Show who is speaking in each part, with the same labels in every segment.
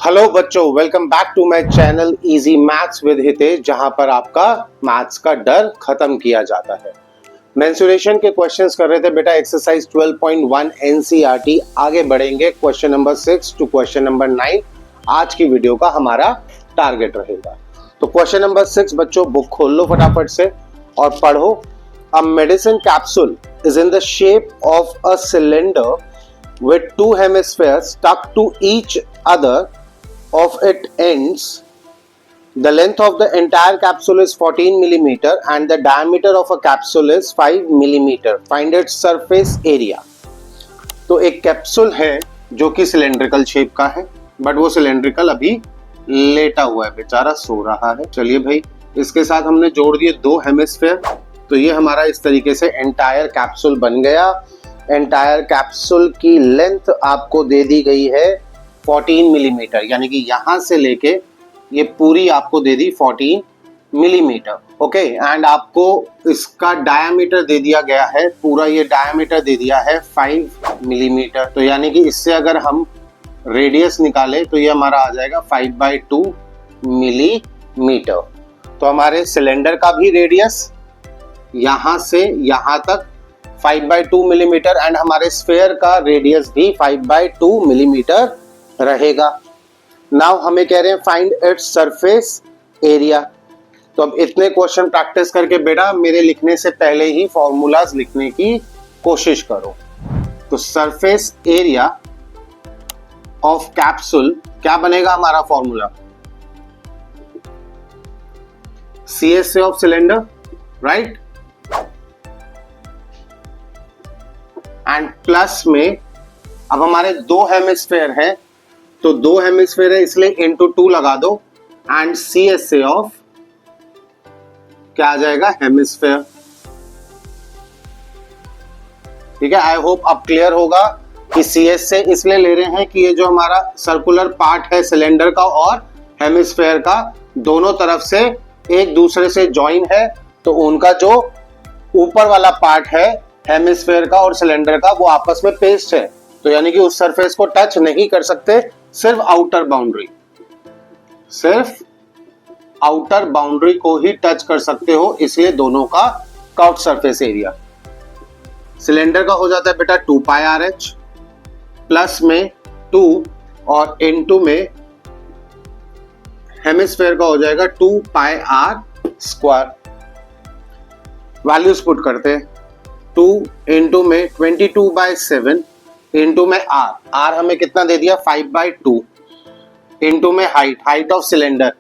Speaker 1: Hello बच्चों, welcome back to my channel easy maths with Hitesh, जहां पर आपका मैथ्स का डर खत्म किया जाता है। मेंसुरेशन के क्वेश्चंस कर रहे थे बेटा, एक्सरसाइज 12.1 एनसीईआरटी। आगे बढ़ेंगे question number 6 to question number 9 आज की वीडियो का हमारा टारगेट रहेगा। तो क्वेश्चन नंबर 6 बच्चों, बुक खोल लो फटाफट से और पढ़ो। A medicine capsule is in the shape of a cylinder with two hemispheres stuck to each other of its ends. The length of the entire capsule is 14 millimeter and the diameter of a capsule is 5 millimeter. Find its surface area. तो एक capsule है जो कि cylindrical shape का है, but वो cylindrical अभी लेटा हुआ है, बेचारा सो रहा है। चलिए भाई, इसके साथ हमने जोड़ दिए दो हेमिस्फेयर, तो ये हमारा इस तरीके से एंटायर कैप्सूल बन गया। एंटायर कैप्सूल की लेंथ आपको दे दी गई है 14 मिलीमीटर, यानी कि यहां से लेके ये पूरी आपको दे दी 14 मिलीमीटर। ओके, एंड आपको इसका डायामीटर दे दिया गया है, पूरा ये डायामीटर दे दिया है 5 मिलीमीटर। तो यानी कि इससे अगर हम रेडियस निकाले तो ये हमारा आ जाएगा 5/2 मिलीमीटर। तो हमारे सिलेंडर का भी रेडियस यहां से यहां तक 5/2 मिलीमीटर एंड हमारे स्फेयर का रेडियस भी 5/2 मिलीमीटर रहेगा। नाउ हमें कह रहे हैं फाइंड इट्स सरफेस एरिया। तो अब इतने क्वेश्चन प्रैक्टिस करके बेटा मेरे लिखने से पहले ही फॉर्मूलाज लिखने की कोशिश करो। तो सरफेस एरिया ऑफ कैप्सूल क्या बनेगा हमारा formula? CSA of cylinder, right? And plus में अब हमारे दो हेमिस्फेयर है, तो दो हेमिस्फेयर है इसलिए इंटू 2 लगा दो एंड CSA ऑफ क्या आ जाएगा? हेमिस्फेयर। ठीक है, आई होप अब क्लियर होगा कि CSA इसलिए ले रहे हैं कि ये जो हमारा सर्कुलर पार्ट है सिलेंडर का और हेमिस्फेयर का, दोनों तरफ से एक दूसरे से ज्वाइन है, तो उनका जो ऊपर वाला पार्ट है हेमिस्फेयर का और सिलेंडर का वो आपस में पेस्ट है, तो यानी कि उस सरफेस को टच नहीं कर सकते, सिर्फ आउटर बाउंड्री, सिर्फ आउटर बाउंड्री को ही टच कर सकते हो, इसलिए दोनों का कर्व्ड सरफेस एरिया। सिलेंडर का हो जाता है बेटा 2πRH, प्लस में 2 और इनटू में हेमिस्फेयर का हो जाएगा 2πr²। वैल्यूज पुट करते हैं। 2 इंटू में 22/7 इंटू में r हमें कितना दे दिया? 5/2 इंटू में हाइट ऑफ सिलेंडर।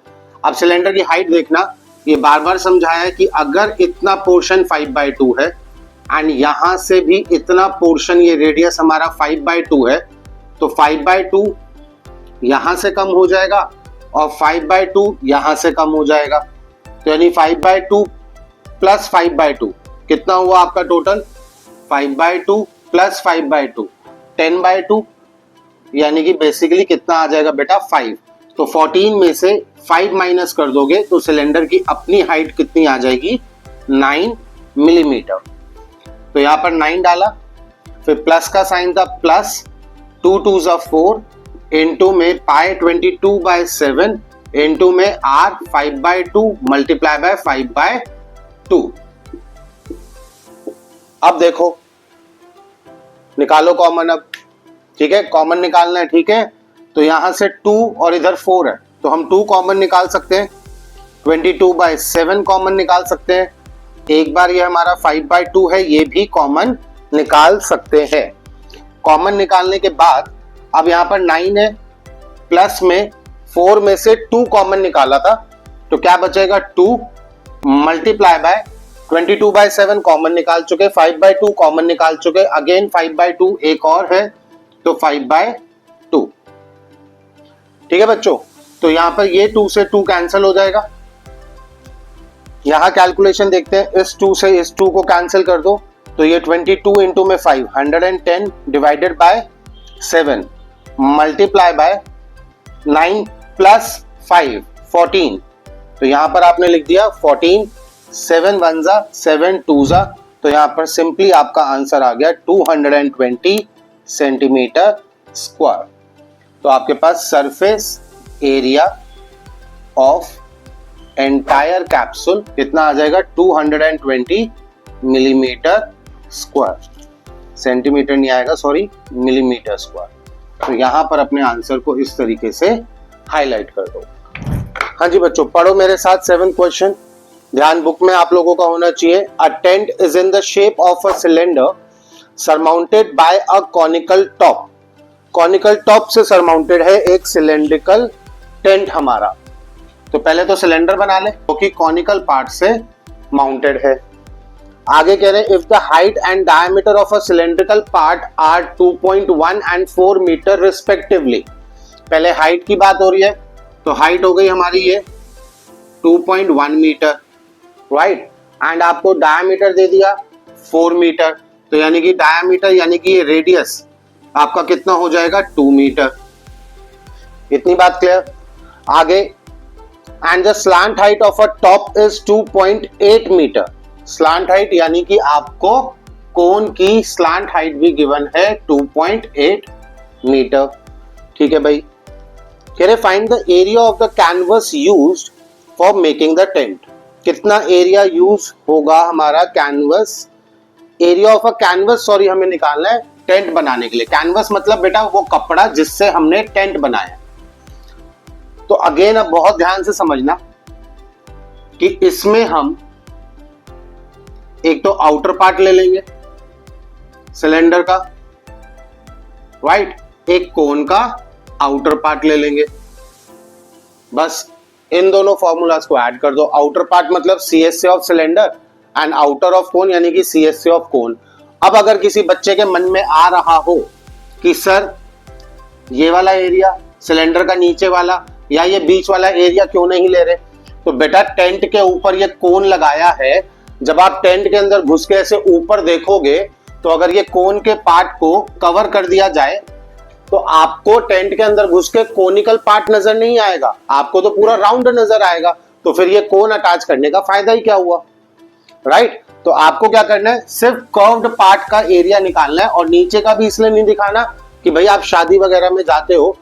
Speaker 1: अब सिलेंडर की हाइट देखना, ये बार बार समझाया है कि अगर इतना पोर्शन 5/2 है एंड यहां से भी इतना पोर्शन, ये रेडियस हमारा 5/2 है, तो 5/2 यहां से कम हो जाएगा और 5/2 यहां से कम हो जाएगा, तो यानी 5/2 प्लस 5/2 कितना हुआ आपका टोटल? 5/2 प्लस 5/2 10/2, यानी कि बेसिकली कितना आ जाएगा बेटा? 5। तो 14 में से 5 माइनस कर दोगे तो सिलेंडर की अपनी हाइट कितनी आ जाएगी? 9 मिलीमीटर। तो यहां पर 9 डाला, फिर प्लस का साइन था, प्लस 2 2s 4 इंटू में पाई 22/7 इंटू में r 5/2 मल्टीप्लाई बाय 5/2। अब देखो, निकालो कॉमन। अब ठीक है, कॉमन निकालना है, ठीक है। तो यहां से 2 और इधर 4 है, तो हम 2 कॉमन निकाल सकते हैं, 22/7 कॉमन निकाल सकते हैं। एक बार ये हमारा 5/2 है, ये भी कॉमन निकाल सकते हैं। कॉमन निकालने के बाद अब यहां पर 9 है, प्लस में 4 में से 2 कॉमन निकाला था, तो क्या बचेगा? 2 मल्टीप्लाई बाय 22/7 कॉमन निकाल चुके, 5/2 कॉमन निकाल चुके, अगेन 5/2 एक और है, तो 5/2। ठीक है बच्चों, तो यहां पर ये 2 से 2 कैंसिल हो जाएगा। यहां कैलकुलेशन देखते हैं, इस 2 से इस 2 को कैंसिल कर दो, तो ये 22 इंटू में 5 110 divided by 7 multiply by 9 plus 5 14। तो यहां पर आपने लिख दिया 14, 7 1 7 2 तो यहां पर सिंपली आपका आंसर आ गया 220 सेंटीमीटर स्क्वायर। तो आपके पास surface area of entire capsule कितना आ जाएगा 220 मिलीमीटर स्क्वायर, सेंटीमीटर नहीं आएगा सॉरी, मिलीमीटर स्क्वायर। तो यहां पर अपने आंसर को इस तरीके से हाईलाइट कर दो। हाँ जी बच्चों, पढ़ो मेरे साथ 7th क्वेश्चन, ध्यान बुक में आप लोगों का होना चाहिए। A tent is in the shape of a cylinder surmounted by a conical top. Conical top से सरमाउंटेड है एक सिलेंड्रिकल टेंट हमारा। तो पहले तो सिलेंडर बना ले क्योंकि कॉनिकल पार्ट से माउंटेड है। आगे कह रहे हैं if the height and diameter of a cylindrical part are 2.1 and 4 metre respectively. पहले हाइट की बात हो रही है, तो हाइट हो गई हमारी ये 2.1 मीटर, राइट, एंड आपको डायमीटर दे दिया 4 मीटर, तो यानी कि डायमीटर यानी कि ये रेडियस आपका कितना हो जाएगा 2 मीटर। इतनी बात क्लियर। आगे and the slant height of a top is 2.8 metre. Slant height यानी कि आपको कोन की स्लांट हाइट भी गिवन है 2.8 मीटर। ठीक है भाई। कह रहे find the area of the canvas used for making the tent. कितना एरिया यूज होगा हमारा canvas, area of a canvas sorry हमें निकालना है टेंट बनाने के लिए। कैनवस मतलब बेटा वो कपड़ा जिससे हमने टेंट बनाया। तो अगेन अब बहुत ध्यान से समझना कि इसमें हम एक तो आउटर पार्ट ले लेंगे सिलेंडर का, राइट, एक कोन का आउटर पार्ट ले लेंगे। बस इन दोनों फॉर्मूलाज को ऐड कर दो। आउटर पार्ट मतलब CSA of cylinder and outer of cone यानी कि CSA ऑफ कोन। अब अगर किसी बच्चे के मन में आ रहा हो कि सर ये वाला एरिया सिलेंडर का नीचे वाला या ये बीच वाला एरिया क्यों नहीं ले रहे, तो बेटा टेंट के ऊपर ये कोन लगाया है। जब आप टेंट के अंदर घुस के ऐसे ऊपर देखोगे तो अगर ये कोन के पार्ट को कवर कर दिया जाए तो आपको टेंट के अंदर घुस के कोनिकल पार्ट नजर नहीं आएगा, आपको तो पूरा राउंड नजर आएगा। तो फिर ये कोन अटैच करने का फायदा ही क्या हुआ, राइट। तो आपको क्या करना है, सिर्फ कर्व्ड पार्ट का एरिया निकालना है। और नीचे का भी इसलिए नहीं दिखाना कि भाई आप शादी वगैरह में जाते हो,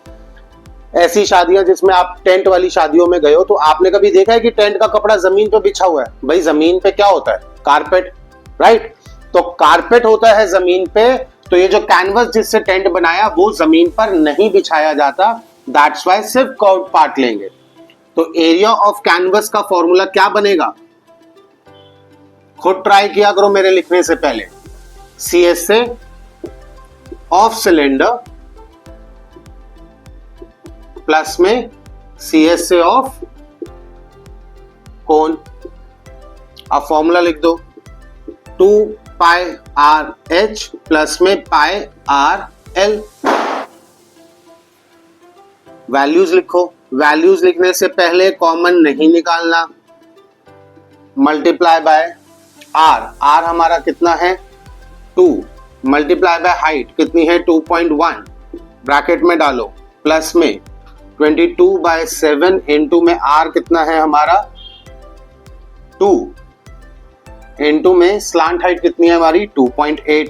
Speaker 1: ऐसी शादियां जिसमें आप टेंट वाली शादियों में गए हो, तो आपने कभी देखा है कि टेंट का कपड़ा जमीन पे बिछा हुआ है? भाई जमीन पे क्या होता है, कारपेट, राइट। तो कारपेट होता है जमीन पे, तो ये जो कैनवस जिससे टेंट बनाया वो जमीन पर नहीं बिछाया जाता, दैट्स वाई सिर्फ कर्व्ड पार्ट लेंगे। तो एरिया ऑफ कैनवस का फॉर्मूला क्या बनेगा, खुद ट्राई किया करो मेरे लिखने से पहले। CSA ऑफ सिलेंडर प्लस में CSA ऑफ कोन। अब फॉर्मूला लिख दो 2 पाई आर एच प्लस में पाई आर एल। वैल्यूज लिखो, वैल्यूज लिखने से पहले कॉमन नहीं निकालना, मल्टीप्लाई बाय आर। आर हमारा कितना है 2, मल्टीप्लाई बाय हाइट कितनी है 2.1, ब्रैकेट में डालो, प्लस में 22/7 इंटू में आर कितना है हमारा 2, इंटू में स्लांट हाइट कितनी है हमारी 2.8।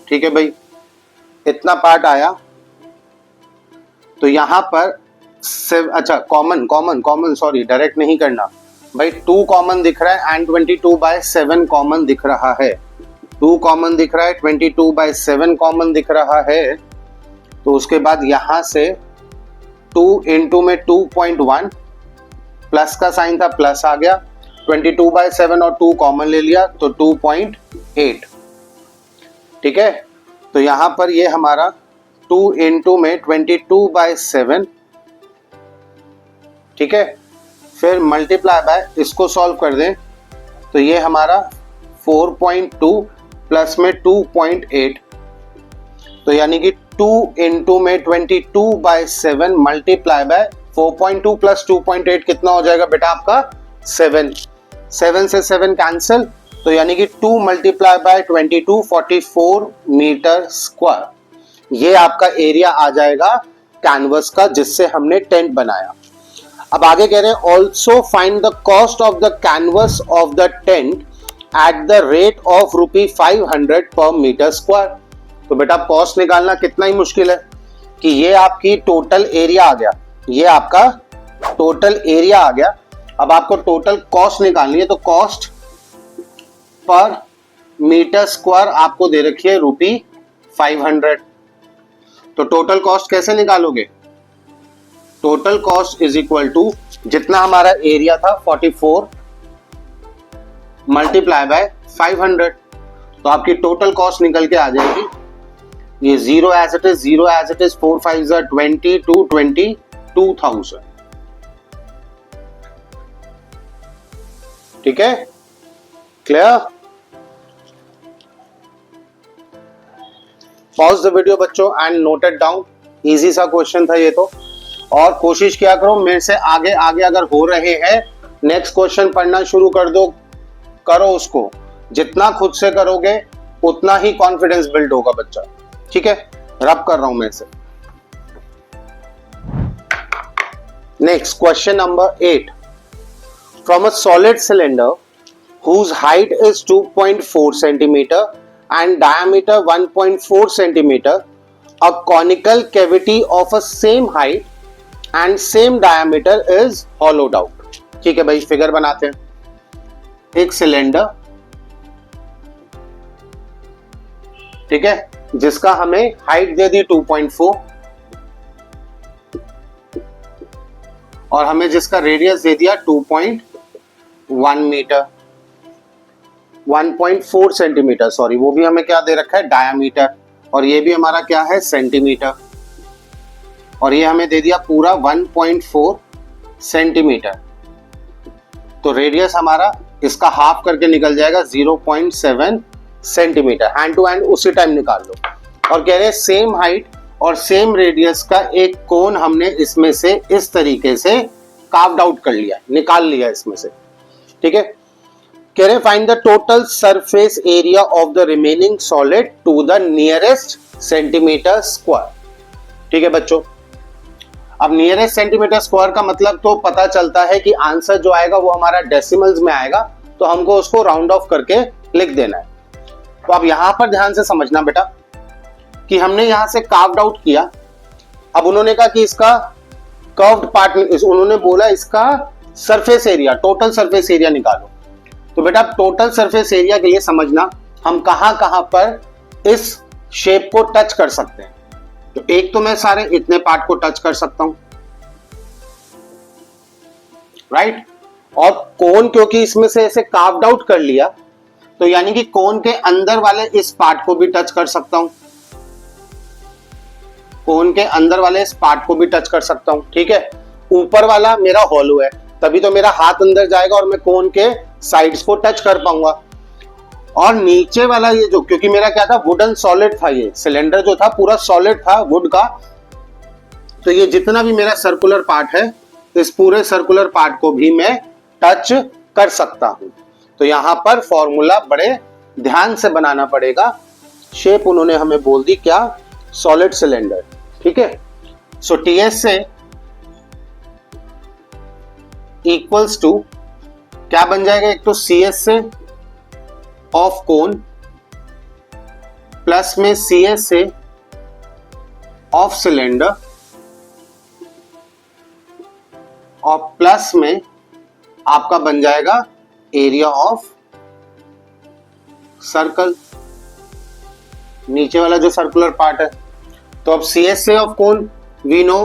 Speaker 1: ठीक है भाई, इतना पार्ट आया। तो यहां पर अच्छा common common common sorry direct नहीं करना भाई, 2 कॉमन दिख रहा है एंड 22/7 कॉमन दिख रहा है। 2 कॉमन दिख रहा है, 22/7 कॉमन दिख रहा है। तो उसके बाद यहां से 2 इंटू में 2.1, प्लस का साइन था प्लस आ गया, 22/7 और 2 कॉमन ले लिया तो 2.8। ठीक है, तो यहां पर ये हमारा 2 इंटू में 22/7, ठीक है, फिर मल्टीप्लाई बाय, इसको सॉल्व कर दें तो ये हमारा 4.2 प्लस में 2.8, तो यानी कि 2 इंटू में 22/7 मल्टीप्लाई बाय 4.2 प्लस 2.8 कितना हो जाएगा बेटा आपका 7। 7 से 7 कैंसिल, तो यानी कि 2 मल्टीप्लाई बाय 22 44 मीटर स्क्वायर। ये आपका एरिया आ जाएगा कैनवस का जिससे हमने टेंट बनाया। अब आगे कह रहे हैं also find the cost of the canvas of the tent at the rate of ₹500 पर मीटर स्क्वायर। तो बेटा कॉस्ट निकालना कितना ही मुश्किल है, कि ये आपकी टोटल एरिया आ गया, ये आपका टोटल एरिया आ गया। अब आपको टोटल कॉस्ट निकालनी है, तो कॉस्ट पर मीटर स्क्वायर आपको दे रखी है ₹500। तो टोटल कॉस्ट कैसे निकालोगे? Total cost is equal to जितना हमारा एरिया था 44 मल्टीप्लाई बाय 500। तो आपकी टोटल कॉस्ट निकल के आ जाएगी, ये zero as it is, 4 5 20 to 22,000। ठीक है, क्लियर? पॉज द वीडियो बच्चों and note it down. Easy सा क्वेश्चन था ये तो, और कोशिश किया करो मेरे से आगे आगे अगर हो रहे हैं नेक्स्ट क्वेश्चन पढ़ना शुरू कर दो, करो उसको। जितना खुद से करोगे उतना ही कॉन्फिडेंस बिल्ड होगा बच्चा। ठीक है, रब कर रहा हूं मैं से। Next question number 8। From a solid cylinder whose height is 2.4 centimeter and diameter 1.4 centimeter, a conical cavity of a same height and same diameter is hollowed out। ठीक है भाई, फिगर बनाते हैं। एक सिलेंडर, ठीक है, जिसका हमें हाइट दे दी 2.4 और हमें जिसका रेडियस दे दिया 2.1 मीटर, 1.4 सेंटीमीटर, सॉरी वो भी हमें क्या दे रखा है, डायामीटर, और ये भी हमारा क्या है, सेंटीमीटर, और ये हमें दे दिया पूरा 1.4 सेंटीमीटर। तो रेडियस हमारा इसका हाफ करके निकल जाएगा 0.7 सेंटीमीटर। हैंड टू हैंड उसी टाइम निकाल लो। और कह रहे हैं सेम हाइट और सेम रेडियस का एक कोन हमने इसमें से इस तरीके से कार्व्ड आउट कर लिया, निकाल लिया इसमें से। ठीक है, कह रहे find the total surface area of the remaining solid to the nearest centimetre square. ठीक है बच्चों, अब नियरेस्ट सेंटीमीटर स्क्वायर का मतलब तो पता चलता है कि आंसर जो आएगा वो हमारा डेसिमल्स में आएगा, तो हमको उसको राउंड ऑफ करके लिख देना है। तो अब यहां पर ध्यान से समझना बेटा कि हमने यहां से कार्व्ड आउट किया। अब उन्होंने कहा कि इसका कर्व्ड पार्ट, उन्होंने बोला इसका surface area, total surface area निकालो। तो बेटा टोटल सरफेस एरिया के लिए समझना हम कहां कहां पर इस शेप को टच कर सकते हैं। तो एक तो मैं सारे इतने पार्ट को टच कर सकता हूं, राइट, और कोन क्योंकि इसमें से ऐसे कार्व्ड आउट कर लिया, तो यानी कि कोन के अंदर वाले इस पार्ट को भी टच कर सकता हूं, कोन के अंदर वाले इस पार्ट को भी टच कर सकता हूं। ठीक है, ऊपर वाला मेरा हॉलो है, तभी तो मेरा हाथ अंदर जाएगा और मैं कोन के साइड्स को टच कर पाऊंगा। और नीचे वाला ये जो, क्योंकि मेरा क्या था, वुडन सॉलिड था, ये सिलेंडर जो था पूरा सॉलिड था वुड का, तो ये जितना भी मेरा सर्कुलर पार्ट है, इस पूरे सर्कुलर पार्ट को भी मैं टच कर सकता हूं। तो यहां पर फॉर्मूला बड़े ध्यान से बनाना पड़ेगा। शेप उन्होंने हमें बोल दी क्या, सॉलिड सिलेंडर। ठीक है, सो टीएस से इक्वल्स टू क्या बन जाएगा, एक तो सी एस से ऑफ कोन प्लस में सी एस से ऑफ सिलेंडर और प्लस में आपका बन जाएगा एरिया ऑफ सर्कल, नीचे वाला जो सर्कुलर पार्ट है। तो अब सी एस से of cone we know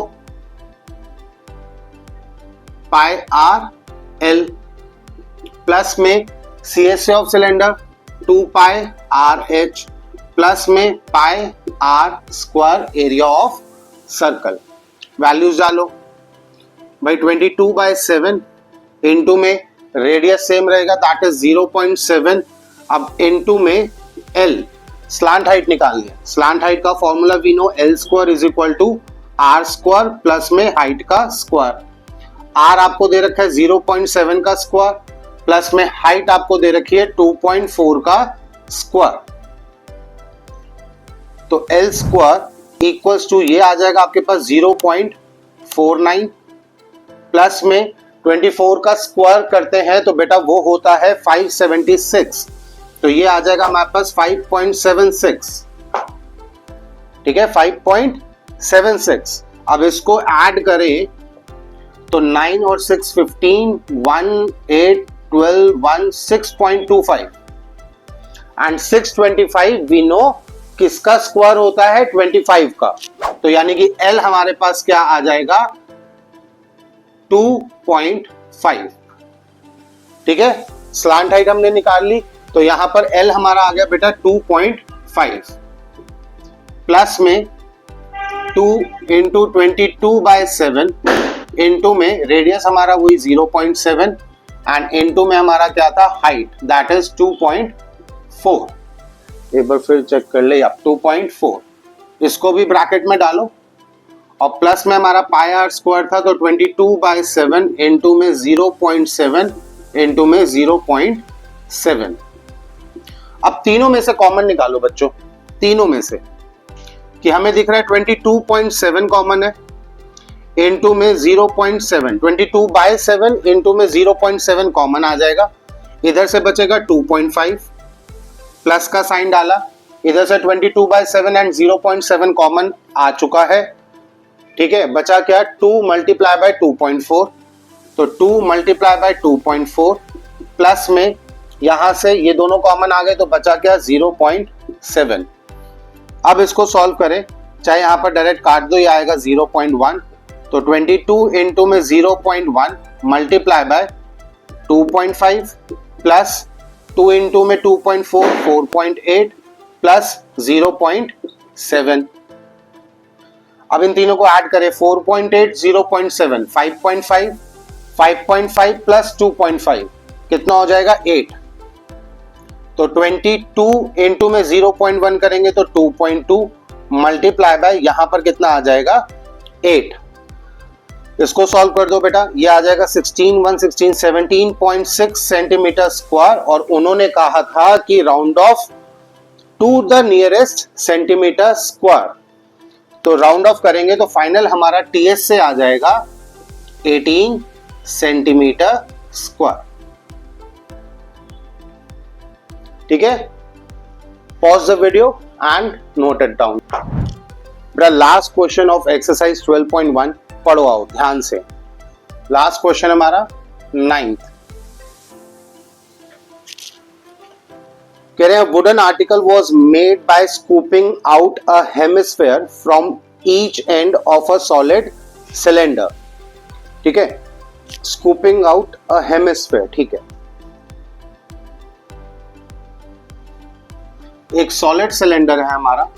Speaker 1: pi R L, plus में सी एस से of cylinder 2 pi R H, plus में pi R square area of circle. Values डालो भाई, 22/7 इंटू में रेडियस सेम रहेगा दैट इज 0.7, अब इंटू में एल, स्लांट हाइट निकालनी है। स्लांट हाइट का formula we know L square is equal to R square plus में हाइट का स्क्वायर। आर आपको दे रखा है 0.7 का स्क्वायर, प्लस में हाइट आपको दे रखी है 2.4 का स्क्वायर। तो एल स्क्वायर इक्वल्स टू ये आ जाएगा आपके पास 0.49, प्लस में 24 का स्क्वायर करते हैं तो बेटा वो होता है 576, तो ये आ जाएगा हमारे पास 5.76। ठीक है, 5.76 7 6। अब इसको ऐड करें तो 9 और 6 15, 1 8 12, 1 6.25 एंड 625 वी नो किसका स्क्वायर होता है 25 का, तो यानी कि L हमारे पास क्या आ जाएगा 2.5। ठीक है, स्लांट हाइट हमने निकाल ली, तो यहां पर L हमारा आ गया बेटा 2.5 प्लस में 2 इंटू 22/7 इंटू में रेडियस हमारा वही 0.7 एंड इंटू में हमारा क्या था हाइट दैट इज 2.4। एक बार फिर चेक कर ले आप 2.4, इसको भी ब्रैकेट में डालो और प्लस में हमारा पाई आर स्क्वायर था तो 22/7 इंटू में 0.7 इंटू में 0.7। अब तीनों में से कॉमन निकालो बच्चों, तीनों में से कि हमें दिख रहा है 22.7 कॉमन है इंटू में 0.7, 22/7 इंटू में 0.7 कॉमन आ जाएगा, इधर से बचेगा 2.5 प्लस का साइन डाला, इधर से 22/7 एंड 0.7 कॉमन आ चुका है। ठीक है, बचा क्या 2 मल्टीप्लाई बाय 2.4, तो 2 मल्टीप्लाई बाय 2.4 प्लस में यहां से ये दोनों कॉमन आ गए तो बचा क्या 0.7। अब इसको सॉल्व करें, चाहे यहां पर डायरेक्ट काट दो, ये आएगा 0.1, तो 22 इंटू में 0.1 मल्टीप्लाई बाय 2.5 प्लस 2 इंटू में 2.4 4.8 प्लस 0.7। अब इन तीनों को ऐड करें 4.8 0.7 5.5 5.5 प्लस 2.5 कितना हो जाएगा 8, तो 22 इंटू में 0.1 करेंगे तो 2.2 मल्टीप्लाई बाय यहां पर कितना आ जाएगा 8। इसको सॉल्व कर दो बेटा, ये आ जाएगा 16 1 16 17.6 सेंटीमीटर स्क्वायर और उन्होंने कहा था कि round off to the nearest centimetre square, तो राउंड ऑफ करेंगे तो फाइनल हमारा टीएस से आ जाएगा 18 सेंटीमीटर स्क्वायर। ठीक है, pause the video and note it down. बेटा लास्ट क्वेश्चन ऑफ एक्सरसाइज 12.1 पढ़ो आओ ध्यान से। लास्ट क्वेश्चन हमारा 9th, कह रहे हैं wooden article was made by scooping out a hemisphere from each end of a solid cylinder. ठीक है, स्कूपिंग आउट अ हेमिस्फेयर। ठीक है, एक सॉलिड सिलेंडर है हमारा,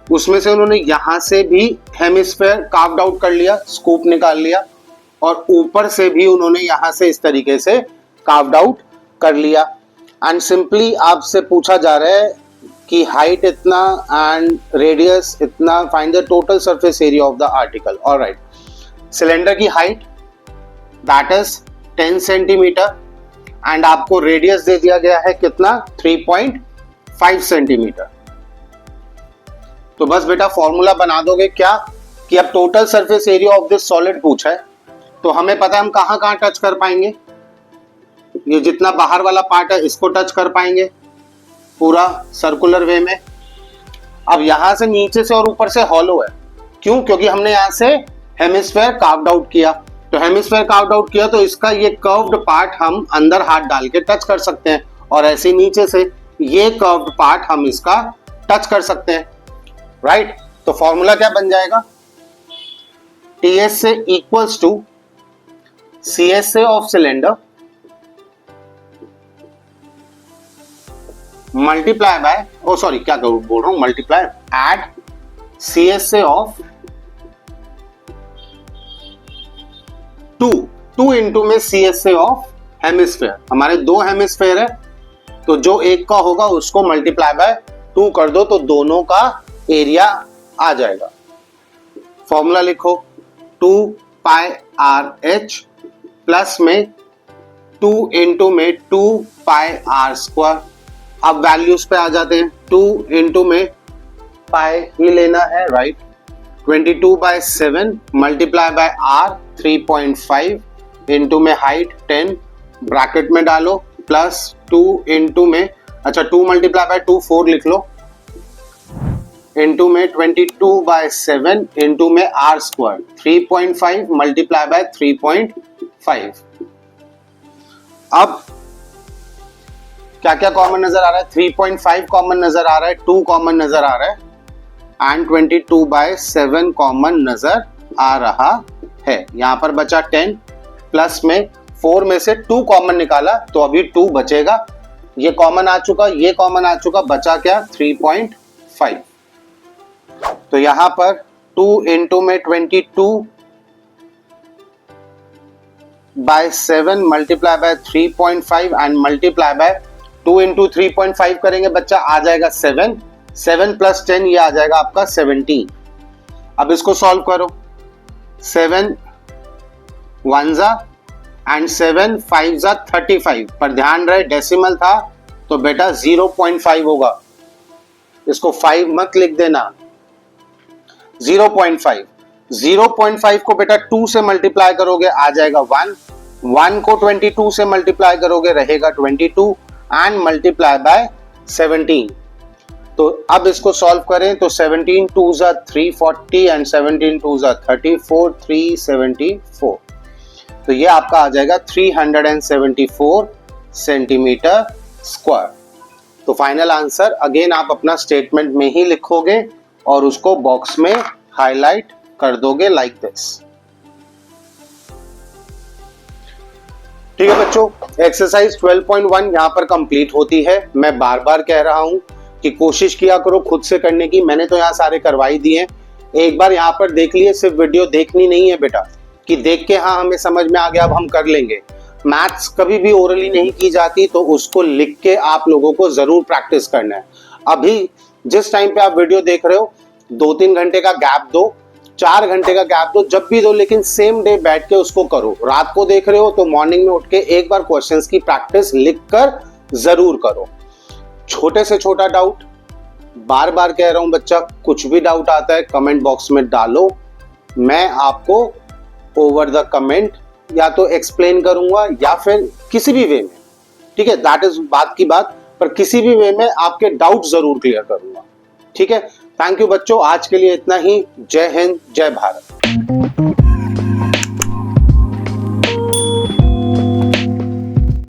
Speaker 1: उसमें से उन्होंने यहां से भी हेमिस्फेयर कार्व्ड आउट कर लिया, स्कूप निकाल लिया, और ऊपर से भी उन्होंने यहां से इस तरीके से कार्व्ड आउट कर लिया। एंड सिंपली आपसे पूछा जा रहा है कि हाइट इतना एंड रेडियस इतना, find the total surface area of the article. Alright, cylinder की height that is 10 centimetre and आपको रेडियस दे दिया गया है कितना 3.5 सेंटीमीटर। तो बस बेटा फॉर्मूला बना दोगे क्या कि अब total surface area of this solid पूछा है, तो हमें पता है हम कहां कहां टच कर पाएंगे, ये जितना बाहर वाला पार्ट है इसको टच कर पाएंगे पूरा सर्कुलर वे में। अब यहां से नीचे से और ऊपर से हॉलो है, क्यों, क्योंकि हमने यहां से हेमिस्फेयर कार्व्ड आउट किया, तो हेमिस्फेयर कार्व्ड आउट किया तो इसका ये कर्व्ड पार्ट हम अंदर हाथ डाल के टच कर सकते हैं, और ऐसे नीचे से ये कर्व्ड पार्ट हम इसका टच कर सकते हैं। राइट, तो फॉर्मूला क्या बन जाएगा, टीएस से इक्वल्स टू सीएस से of cylinder multiply by, oh sorry क्या बोल रहा हूं, मल्टीप्लाई एड सीएस से ऑफ 2 इंटू में सीएस से ऑफ हेमिस्फेयर। हमारे दो हेमिस्फेयर है, तो जो एक का होगा उसको मल्टीप्लाई बाय 2 कर दो तो दोनों का एरिया आ जाएगा। फॉर्मूला लिखो 2 पाई आर एच प्लस में 2 इंटू में 2 पाई आर स्क्वायर। अब वैल्यूज पे आ जाते हैं, 2 इंटू में पाई ही लेना है, right, 22/7 multiply by R 3.5 into में हाइट 10 ब्रैकेट में डालो प्लस 2 इंटू में, अच्छा 2 मल्टीप्लाई बाय 2 4 लिख लो, इंटू में 22/7 इंटू में आर स्क्वायर 3.5 मल्टीप्लाई बाय 3.5। अब क्या क्या कॉमन नजर आ रहा है? 3.5 कॉमन नजर आ रहा है, 2 कॉमन नजर आ रहा है एंड 22/7 कॉमन नजर आ रहा है। यहां पर बचा 10 प्लस में 4 में से 2 कॉमन निकाला तो अभी 2 बचेगा। ये कॉमन आ चुका, ये कॉमन आ चुका, बचा क्या? 3.5। तो यहां पर 2 इंटू में 22/7 multiply bye 3.5 and multiply by 2 into 3.5 करेंगे बच्चा, आ जाएगा 7। 7 प्लस 10 ये आ जाएगा आपका 17। अब इसको सॉल्व करो। 7 1 जा एंड 7 5 जा 35, पर ध्यान रहे डेसिमल था तो बेटा 0.5 होगा, इसको 5 मत लिख देना। 0.5 0.5 को बेटा 2 से मल्टीप्लाई करोगे आ जाएगा 1। 1 को 22 से मल्टीप्लाई करोगे रहेगा 22 एंड मल्टीप्लाई बाय 17। तो अब इसको सॉल्व करें तो 17 2 जा 340 एंड 17 2 जा 34 374। तो ये आपका आ जाएगा 374 सेंटीमीटर स्क्वायर। तो फाइनल आंसर अगेन आप अपना स्टेटमेंट में ही लिखोगे और उसको बॉक्स में हाईलाइट कर दोगे लाइक दिस। ठीक है बच्चों, एक्सरसाइज 12.1 यहां पर कंप्लीट होती है। मैं बार बार कह रहा हूं कि कोशिश किया करो खुद से करने की। मैंने तो यहाँ सारे करवाई दिए, एक बार यहाँ पर देख लिए। सिर्फ वीडियो देखनी नहीं है बेटा कि देख के हाँ हमें समझ में आ गया अब हम कर लेंगे। मैथ्स कभी भी ओरली नहीं की जाती, तो उसको लिख के आप लोगों को जरूर प्रैक्टिस करना है। अभी जिस टाइम पे आप वीडियो देख रहे हो 2-3 घंटे का गैप दो, 4 घंटे का गैप दो, जब भी दो, लेकिन सेम डे बैठ के उसको करो। रात को देख रहे हो तो मॉर्निंग में उठ के एक बार क्वेश्चंस की प्रैक्टिस लिख कर जरूर करो। छोटे से छोटा डाउट, बार बार कह रहा हूं बच्चा, कुछ भी डाउट आता है कमेंट बॉक्स में डालो, मैं आपको ओवर द कमेंट या तो एक्सप्लेन करूंगा या फिर किसी भी वे में, ठीक है, दैट इज बात की बात, पर किसी भी वे में आपके डाउट जरूर क्लियर करूंगा। ठीक है, थैंक यू बच्चों, आज के लिए इतना ही। जय हिंद, जय भारत।